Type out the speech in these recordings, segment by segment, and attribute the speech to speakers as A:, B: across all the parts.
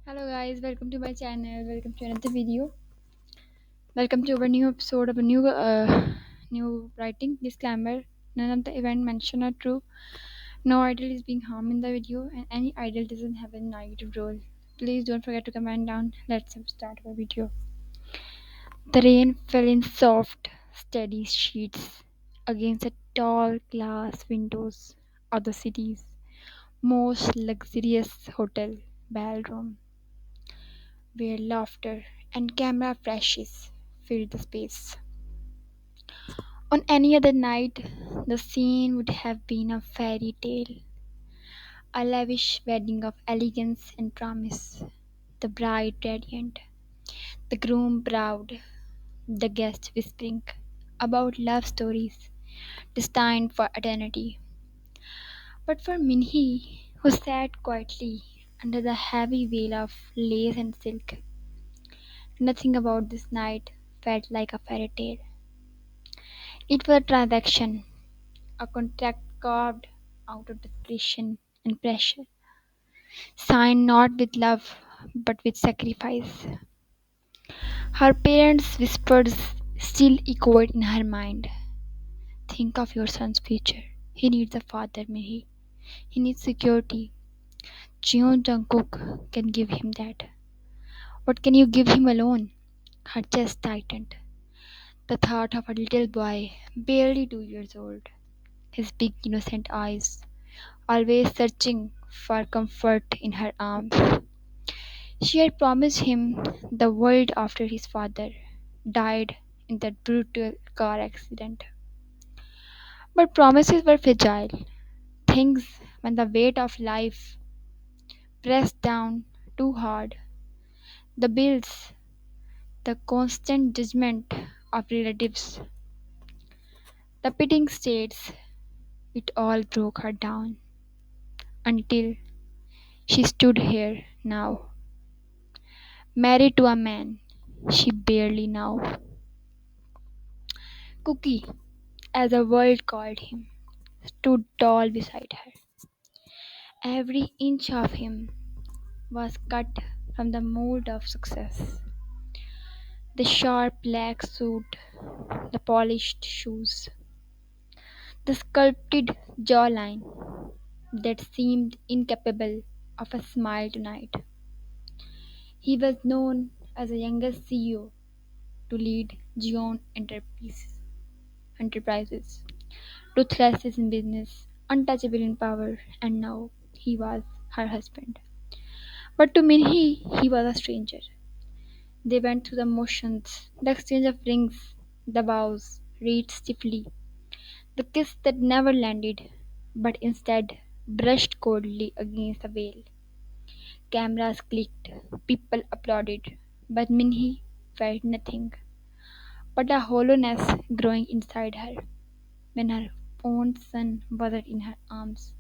A: Hello guys, welcome to my channel. Welcome to another video. Welcome to our new episode of a new writing disclaimer. None of the event mentioned are true. No idol is being harmed in the video, and any idol doesn't have a negative role. Please don't forget to comment down. Let's start our video. The rain fell in soft, steady sheets against the tall glass windows of the city's most luxurious hotel ballroom, where laughter and camera flashes filled the space. On any other night, the scene would have been a fairy tale, a lavish wedding of elegance and promise. The bride radiant, the groom proud, the guests whispering about love stories destined for eternity. But for Minhi, who sat quietly under the heavy veil of lace and silk, nothing about this night felt like a fairy tale. It was a transaction, a contract carved out of desperation and pressure, signed not with love but with sacrifice. Her parents' whispers still echoed in her mind. Think of your son's future. He needs a father, Mihi. He needs security. Jeon Jungkook can give him that. What can you give him alone? Her chest tightened. The thought of a little boy, barely 2 years old, his big innocent eyes, always searching for comfort in her arms. She had promised him the world after his father died in that brutal car accident. But promises were fragile. Things, when the weight of life pressed down too hard, the bills, the constant judgment of relatives, the pitting states, it all broke her down until she stood here now, married to a man she barely knew. Cookie, as the world called him, stood tall beside her. Every inch of him was cut from the mold of success. The sharp black suit, the polished shoes, the sculpted jawline that seemed incapable of a smile tonight. He was known as the youngest CEO to lead Gion Enterprises, ruthless in business, untouchable in power, and now he was her husband. But to Minhee, he was a stranger. They went through the motions, the exchange of rings, the vows, read stiffly, the kiss that never landed, but instead brushed coldly against the veil. Cameras clicked, people applauded, but Minhee felt nothing but a hollowness growing inside her when her own son wasn't in her arms.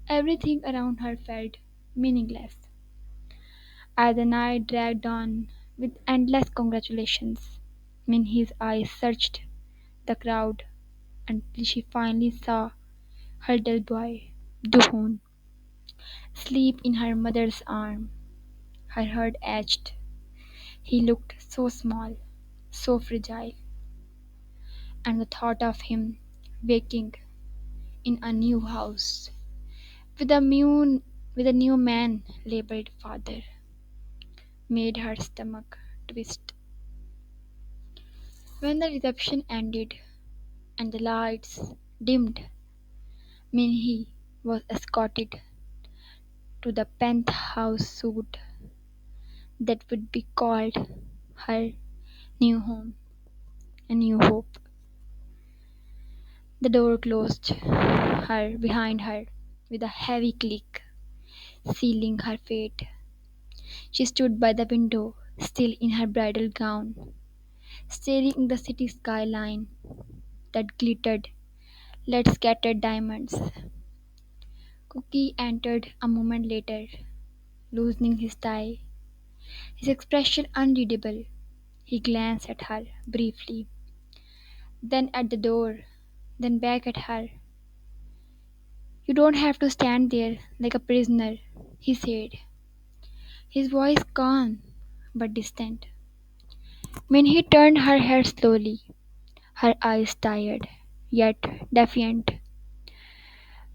A: Everything around her felt meaningless. As the night dragged on with endless congratulations, Minhee's eyes searched the crowd until she finally saw her little boy, Duhon, sleep in her mother's arm. Her heart ached. He looked so small, so fragile, and the thought of him waking in a new house with a new man labeled father made her stomach twist. When the reception ended and the lights dimmed, Minhee was escorted to the penthouse suite that would be called her new home, a new hope. The door closed her behind her with a heavy click, sealing her fate. She stood by the window, still in her bridal gown, staring at the city skyline that glittered like scattered diamonds. Cookie entered a moment later, loosening his tie, his expression unreadable. He glanced at her briefly, then at the door, then back at her. "You don't have to stand there like a prisoner," he said. his voice calm but distant. Minhee turned her head slowly, her eyes tired, yet defiant.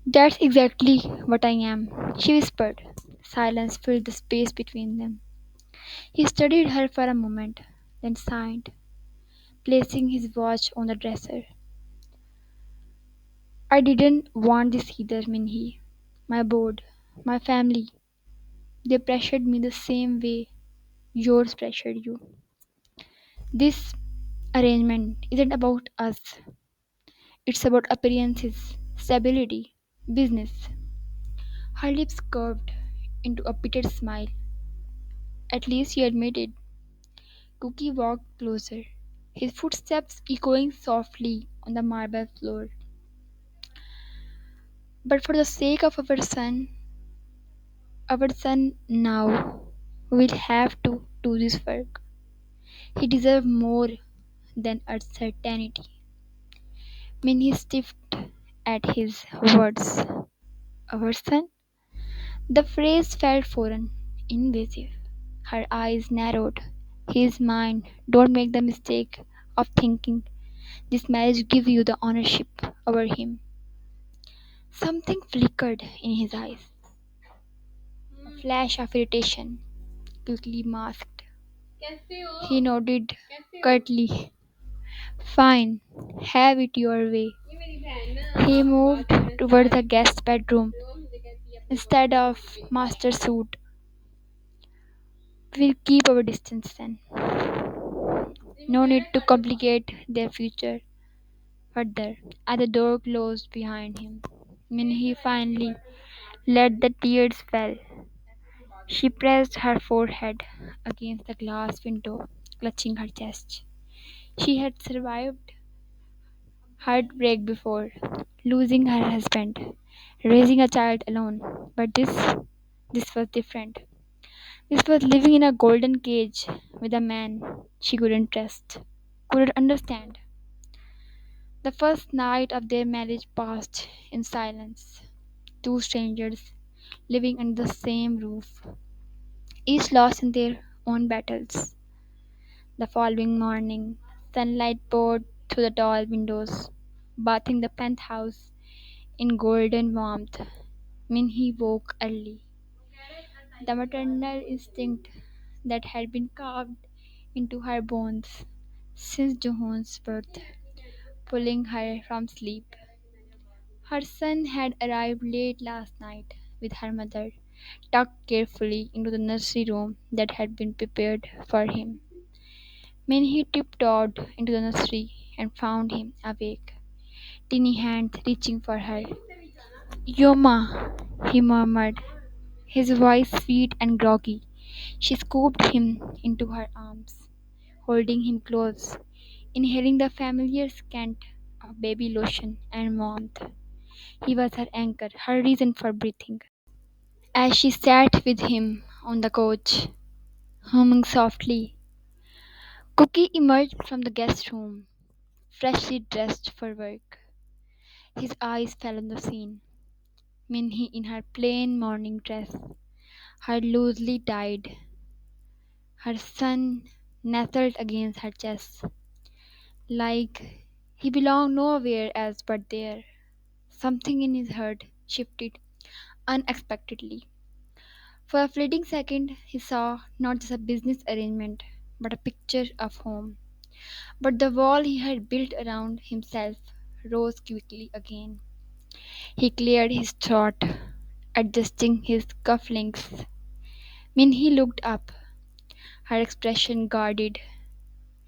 A: That's exactly what I am, she whispered. Silence filled the space between them. He studied her for a moment, then sighed, placing his watch on the dresser. I didn't want this either, Minhee. My board, my family, they pressured me the same way yours pressured you. This arrangement isn't about us, it's about appearances, stability, business. Her lips curved into a bitter smile. At least he admitted. Cookie walked closer, his footsteps echoing softly on the marble floor. But for the sake of our son now, we'll have to do this work. He deserves more than uncertainty. Minnie stiffed at his words. Our son? The phrase felt foreign, invasive. Her eyes narrowed. His mind. Don't make the mistake of thinking this marriage gives you the ownership over him. Something flickered in his eyes. A flash of irritation, quickly masked. He nodded curtly. Fine, have it your way. He moved toward the guest bedroom. Instead of master suit, we'll keep our distance then. No need to complicate their future further. As the door closed behind him, when he finally let the tears fall, she pressed her forehead against the glass window, clutching her chest. She had survived heartbreak before, losing her husband, raising a child alone. But this was different. This was living in a golden cage with a man she couldn't trust, couldn't understand. The first night of their marriage passed in silence. Two strangers living under the same roof, each lost in their own battles. The following morning, sunlight poured through the tall windows, bathing the penthouse in golden warmth. Minhee woke early. The maternal instinct that had been carved into her bones since Johan's birth, pulling her from sleep. Her son had arrived late last night with her mother, tucked carefully into the nursery room that had been prepared for him. When he tiptoed into the nursery and found him awake, teeny hands reaching for her. Yoma, he murmured, his voice sweet and groggy. She scooped him into her arms, holding him close, inhaling the familiar scent of baby lotion and warmth. He was her anchor, her reason for breathing. As she sat with him on the couch, humming softly, Cookie emerged from the guest room, freshly dressed for work. His eyes fell on the scene. Minhee in her plain morning dress, her loosely tied, her son nestled against her chest, like he belonged nowhere else but there. Something in his heart shifted unexpectedly. For a fleeting second, he saw not just a business arrangement, but a picture of home. But the wall he had built around himself rose quickly again. He cleared his throat, adjusting his cufflinks. When he looked up, her expression guarded.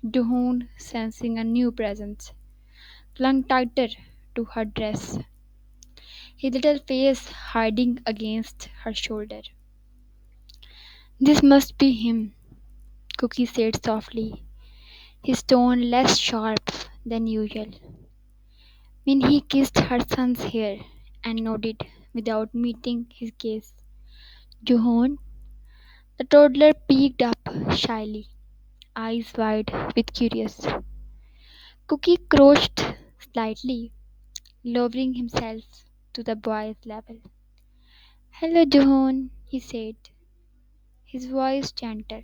A: Duhoon, sensing a new presence, clung tighter to her dress, his little face hiding against her shoulder. This must be him, Cookie said softly, his tone less sharp than usual. When he kissed her son's hair and nodded without meeting his gaze. Juhon, the toddler peeked up shyly, eyes wide with curious. Cookie crouched slightly, lowering himself to the boy's level. Hello, Juhon, he said, his voice gentle,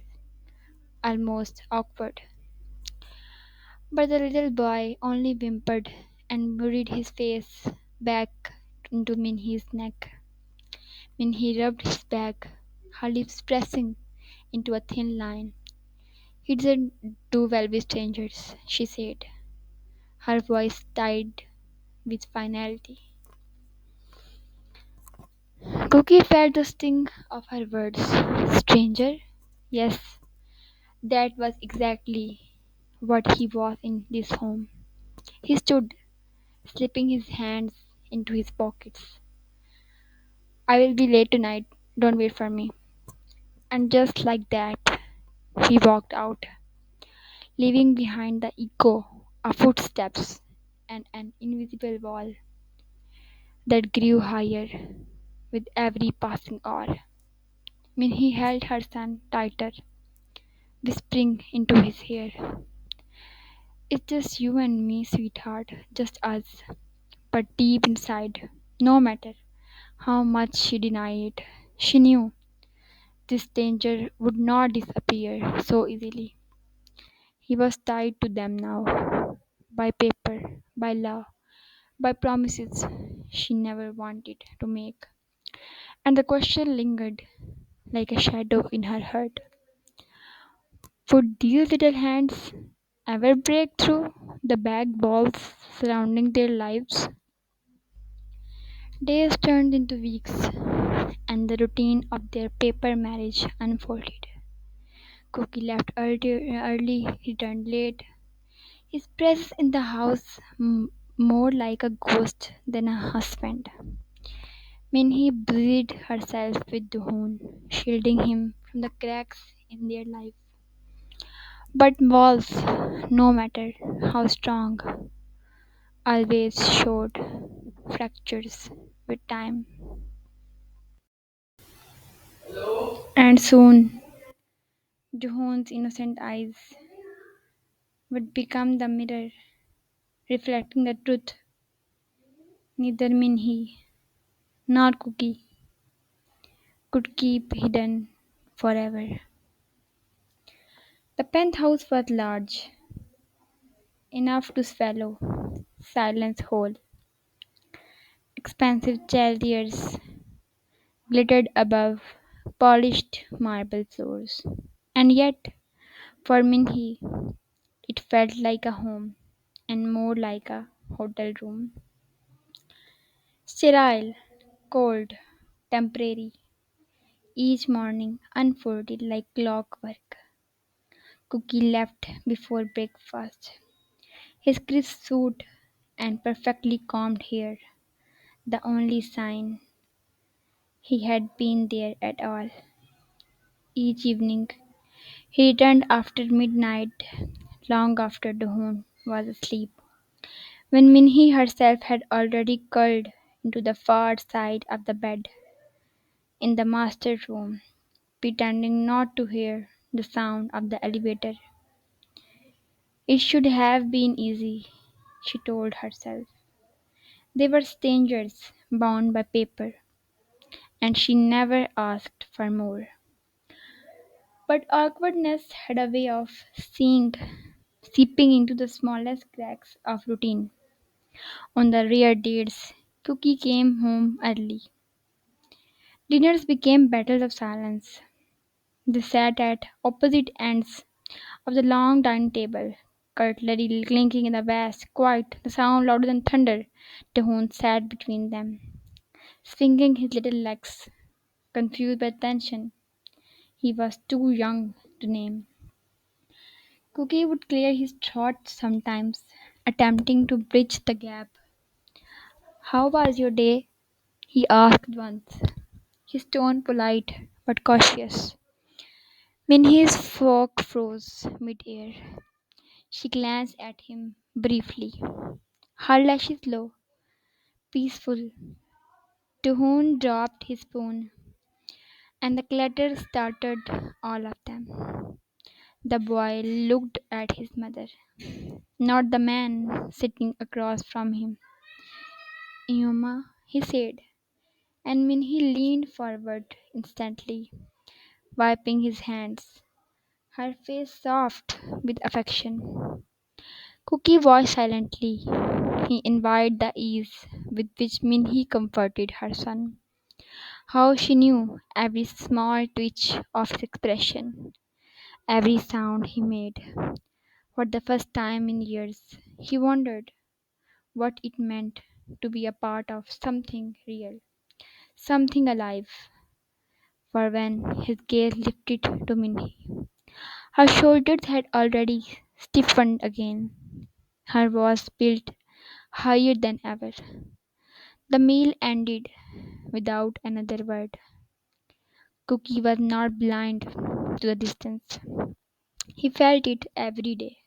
A: almost awkward. But the little boy only whimpered and buried his face back into Minhy's neck. Minhy rubbed his back, her lips pressing into a thin line. "He doesn't do well with strangers," she said, her voice tied with finality. Cookie felt the sting of her words. Stranger? Yes, that was exactly what he was in this home. He stood, slipping his hands into his pockets. "I will be late tonight. Don't wait for me." And just like that, he walked out, leaving behind the echo of footsteps and an invisible wall that grew higher with every passing hour. When he held her son tighter, whispering into his ear, "It's just you and me, sweetheart, just us." But deep inside, no matter how much she denied it, she knew this danger would not disappear so easily. He was tied to them now, by paper, by law, by promises she never wanted to make. And the question lingered like a shadow in her heart. Would these little hands ever break through the back walls surrounding their lives? Days turned into weeks, and the routine of their paper marriage unfolded. Cookie left early, returned late. His presence in the house more like a ghost than a husband. Minnie busied herself with Duhun, shielding him from the cracks in their life. But walls, no matter how strong, always showed fractures with time. And soon, Duhun's innocent eyes would become the mirror, reflecting the truth neither Minnie nor Cookie could keep hidden forever. The penthouse was large, enough to swallow silence whole. Expensive chandeliers glittered above polished marble floors. And yet, for Minhee, it felt like a home and more like a hotel room. Sterile, cold, temporary, each morning unfolded like clockwork. Cookie left before breakfast, his crisp suit and perfectly combed hair, the only sign he had been there at all. Each evening he returned after midnight, long after Dawn was asleep, when Minnie herself had already curled into the far side of the bed in the master room, pretending not to hear the sound of the elevator. It should have been easy, she told herself. They were strangers bound by paper, and she never asked for more. But awkwardness had a way of seeping into the smallest cracks of routine. On the rare days, Cookie came home early. Dinners became battles of silence. They sat at opposite ends of the long dining table, cutlery clinking in the vast, quiet, the sound louder than thunder. Tehun sat between them, swinging his little legs, confused by tension. He was too young to name. Cookie would clear his throat sometimes, attempting to bridge the gap. "How was your day?" he asked once, his tone polite but cautious. Minhie's fork froze mid-air. She glanced at him briefly, her lashes low, peaceful. Tuhun dropped his spoon, and the clatter startled all of them. The boy looked at his mother, not the man sitting across from him. "Yuma," he said, and Minhie leaned forward instantly, wiping his hands, her face soft with affection. Cookie watched silently. He envied the ease with which Minhee comforted her son. How she knew every small twitch of his expression, every sound he made. For the first time in years, he wondered what it meant to be a part of something real, something alive. For when his gaze lifted to Minhee, her shoulders had already stiffened again. Her voice built higher than ever. The meal ended without another word. Cookie was not blind to the distance. He felt it every day.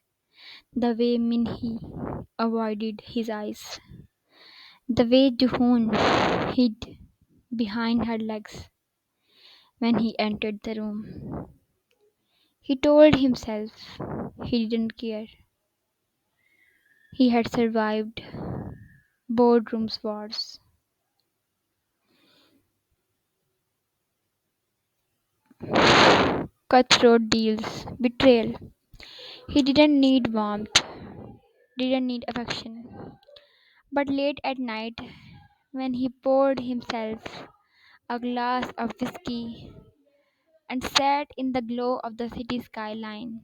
A: The way Minhee avoided his eyes, the way Juhoon hid behind her legs when he entered the room. He told himself he didn't care. He had survived boardrooms wars, cutthroat deals, betrayal. He didn't need warmth, didn't need affection. But late at night, when he poured himself a glass of whiskey and sat in the glow of the city skyline,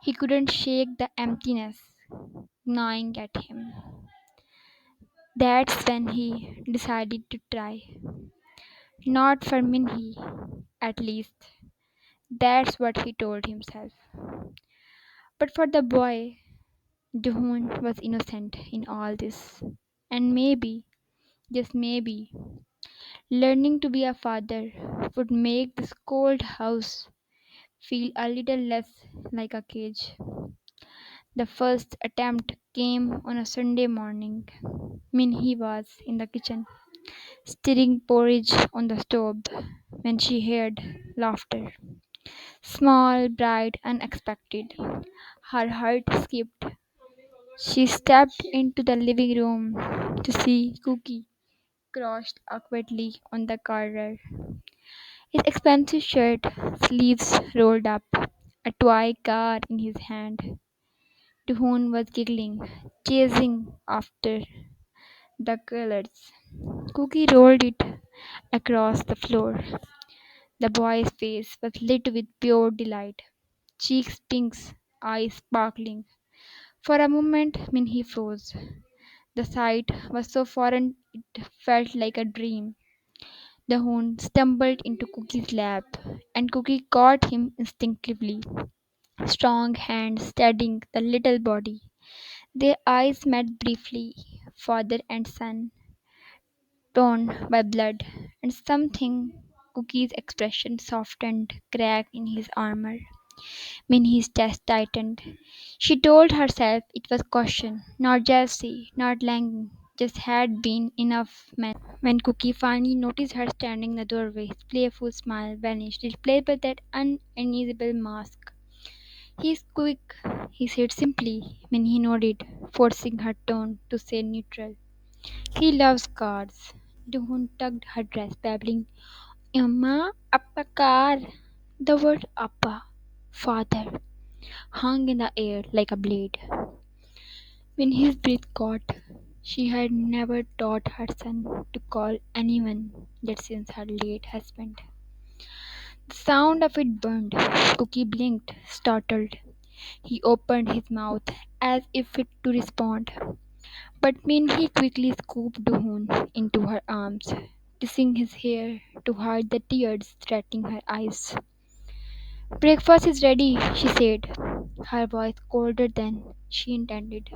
A: he couldn't shake the emptiness gnawing at him. That's when he decided to try. Not for Minhee, at least. That's what he told himself. But for the boy, Juhoon was innocent in all this. And maybe, just maybe, learning to be a father would make this cold house feel a little less like a cage. The first attempt came on a Sunday morning. Minhee was in the kitchen, stirring porridge on the stove, when she heard laughter. Small, bright, unexpected. Her heart skipped. She stepped into the living room to see Cookie crouched awkwardly on the counter. His expensive shirt sleeves rolled up, a toy car in his hand. Tuhun was giggling, chasing after the colors. Cookie rolled it across the floor. The boy's face was lit with pure delight, cheeks pink, eyes sparkling. For a moment, Minhee froze. The sight was so foreign it felt like a dream. The hound stumbled into Cookie's lap, and Cookie caught him instinctively, strong hands steadying the little body. Their eyes met briefly, father and son, torn by blood, and something Cookie's expression softened, cracked in his armor. Minnie's chest tightened. She told herself it was caution, not jealousy, not longing, just had been enough men. When Cookie finally noticed her standing in the doorway, his playful smile vanished, replaced by that uneasable mask. "He's quick," he said simply. Minnie nodded, forcing her tone to stay neutral. "He loves cars." Duhun tugged her dress, babbling, "Amma, appa car." The word appa, father, hung in the air like a blade. When his breath caught, she had never taught her son to call anyone that since her late husband. The sound of it burned. Cookie blinked, startled. He opened his mouth as if it to respond, but Minhee quickly scooped Duhun into her arms, kissing his hair to hide the tears threatening her eyes. "Breakfast is ready," she said, her voice colder than she intended.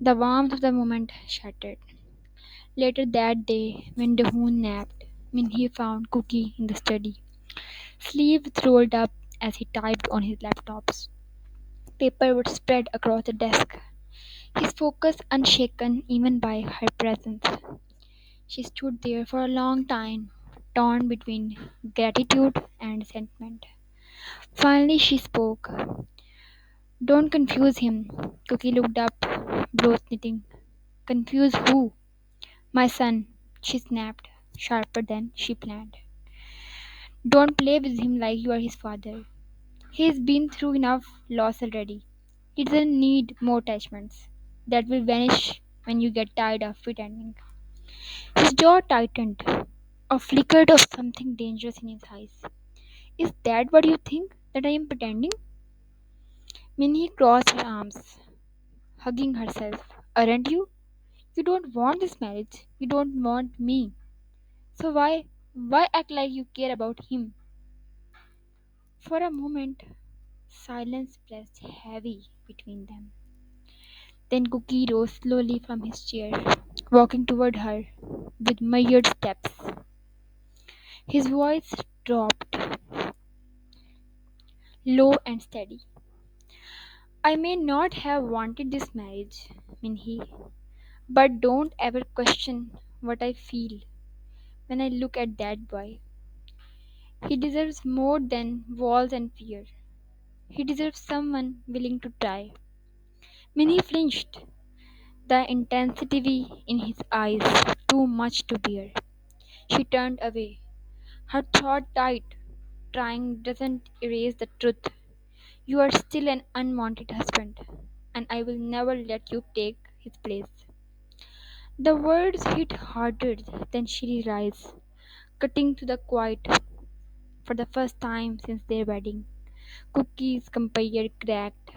A: The warmth of the moment shattered. Later that day, when Dahoon napped, Minhee found Cookie in the study, sleeves rolled up as he typed on his laptops. Paper would spread across the desk, his focus unshaken even by her presence. She stood there for a long time, torn between gratitude and resentment. Finally, she spoke. "Don't confuse him." Cookie looked up, brows knitting. "Confuse who?" "My son," she snapped, sharper than she planned. Don't play with him like you are his father. He's been through enough loss already. He doesn't need more attachments that will vanish when you get tired of pretending. His jaw tightened, a flicker of something dangerous in his eyes. Is that what you think? That I am pretending? Minnie crossed her arms, hugging herself. Aren't you? You don't want this marriage. You don't want me. So why act like you care about him? For a moment, silence pressed heavy between them. Then Cookie rose slowly from his chair, walking toward her with measured steps. His voice dropped, low and steady. I may not have wanted this marriage, Minhi, but don't ever question what I feel when I look at that boy. He deserves more than walls and fear. He deserves someone willing to try. Minnie flinched, the intensity in his eyes too much to bear. She turned away, her throat tight. Trying doesn't erase the truth. You are still an unwanted husband, and I will never let you take his place. The words hit harder than she realized, cutting to the quiet for the first time since their wedding. Cookie's composure cracked,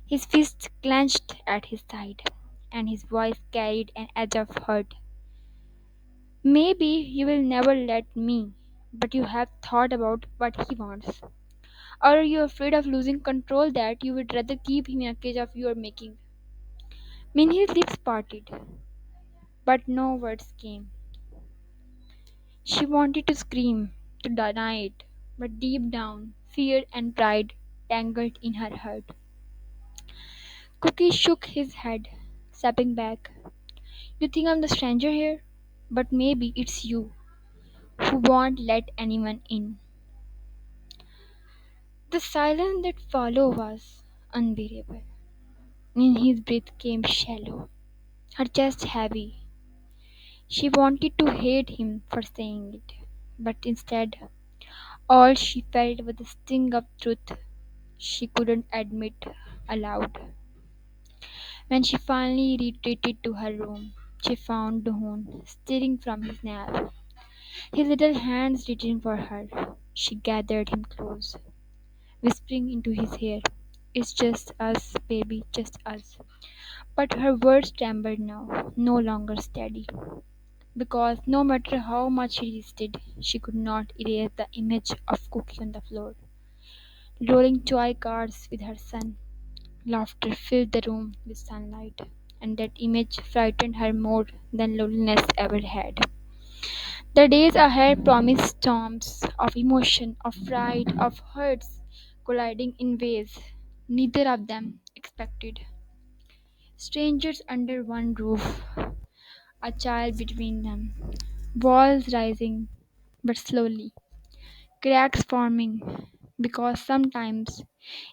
A: his fist clenched at his side, and his voice carried an edge of hurt. Maybe you will never let me, but you have thought about what he wants. Or are you afraid of losing control that you would rather keep him in a cage of your making? Minhy's lips parted, but no words came. She wanted to scream, to deny it, but deep down, fear and pride tangled in her heart. Cookie shook his head, stepping back. You think I'm the stranger here? But maybe it's you who won't let anyone in. The silence that followed was unbearable. In his breath came shallow, her chest heavy. She wanted to hate him for saying it, but instead, all she felt was the sting of truth she couldn't admit aloud. When she finally retreated to her room, she found Dohon staring from his nap, his little hands reaching for her. She gathered him close, whispering into his ear, "It's just us, baby, just us." But her words trembled now, no longer steady, because no matter how much she resisted, she could not erase the image of Cookie on the floor, rolling toy cars with her son. Laughter filled the room with sunlight, and that image frightened her more than loneliness ever had. The days ahead promised storms of emotion, of pride, of hurts colliding in ways neither of them expected. Strangers under one roof, a child between them, walls rising but slowly, cracks forming, because sometimes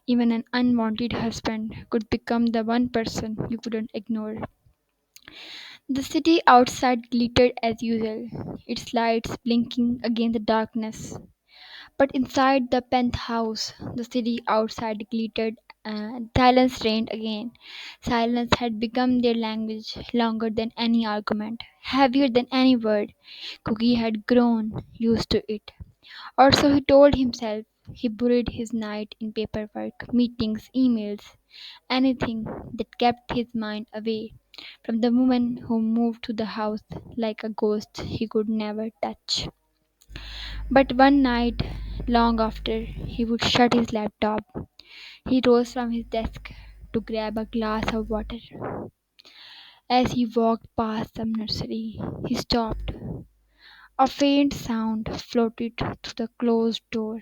A: even an unwanted husband could become the one person you couldn't ignore. The city outside glittered as usual, its lights blinking against the darkness. But inside the penthouse, the city outside glittered, and silence reigned again. Silence had become their language, longer than any argument, heavier than any word. Cookie had grown used to it. Or so he told himself. He buried his night in paperwork, meetings, emails, anything that kept his mind away from the woman who moved to the house like a ghost he could never touch. But one night, long after he would shut his laptop, he rose from his desk to grab a glass of water. As he walked past the nursery, he stopped. A faint sound floated through the closed door.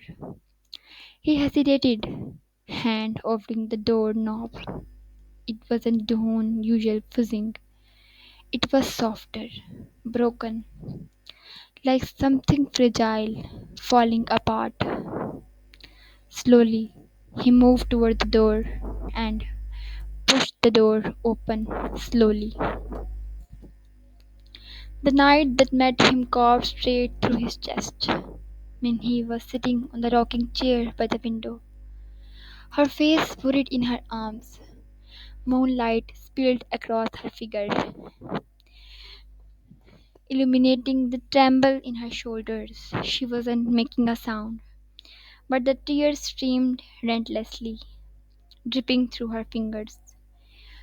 A: He hesitated, hand opening the door knob. It wasn't Dawn's usual fizzing. It was softer, broken, like something fragile falling apart. Slowly, he moved toward the door and pushed the door open slowly. The night that met him carved straight through his chest. Minhee was sitting on the rocking chair by the window, her face buried in her arms. Moonlight spilled across her figure, illuminating the tremble in her shoulders. She wasn't making a sound, but the tears streamed relentlessly, dripping through her fingers.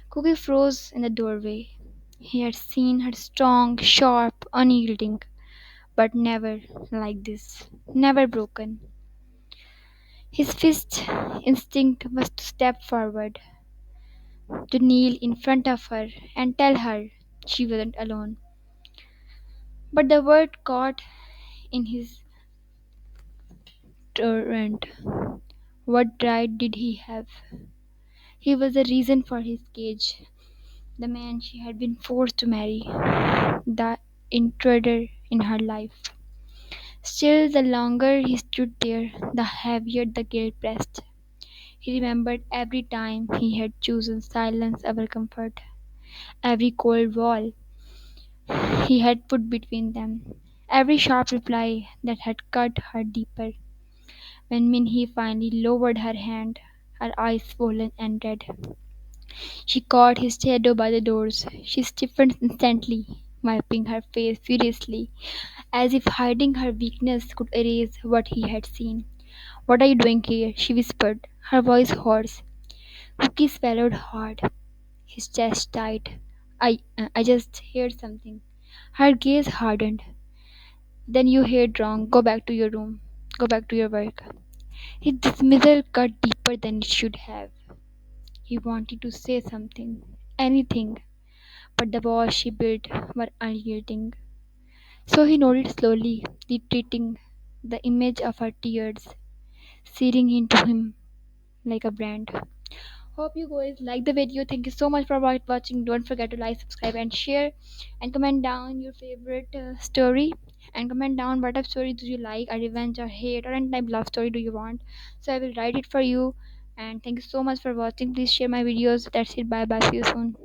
A: Cookie froze in the doorway. He had seen her strong, sharp, unyielding, but never like this, never broken. His first instinct was to step forward, to kneel in front of her and tell her she wasn't alone. But the word caught in his torrent. What right did he have? He was the reason for his cage, the man she had been forced to marry, the intruder in her life. Still, the longer he stood there, the heavier the guilt pressed. He remembered every time he had chosen silence over comfort, every cold wall he had put between them, every sharp reply that had cut her deeper. When Minhee finally lowered her hand, her eyes swollen and red, she caught his shadow by the doors. She stiffened instantly, wiping her face furiously, as if hiding her weakness could erase what he had seen. "What are you doing here?" she whispered, her voice hoarse. Cookie swallowed hard, his chest tight. I just heard something." Her gaze hardened. "Then you heard wrong. Go back to your room. Go back to your work." His dismissal cut deeper than it should have. He wanted to say something, anything, but the walls she built were unyielding. So he nodded slowly, retreating, the image of her tears searing into him like a brand. Hope you guys like the video. Thank you so much for watching. Don't forget to like, subscribe, and share, and comment down your favorite story. And comment down what type of story do you like, a revenge or hate, or any type of love story do you want. So I will write it for you. And thank you so much for watching. Please share my videos. That's it. Bye bye. See you soon.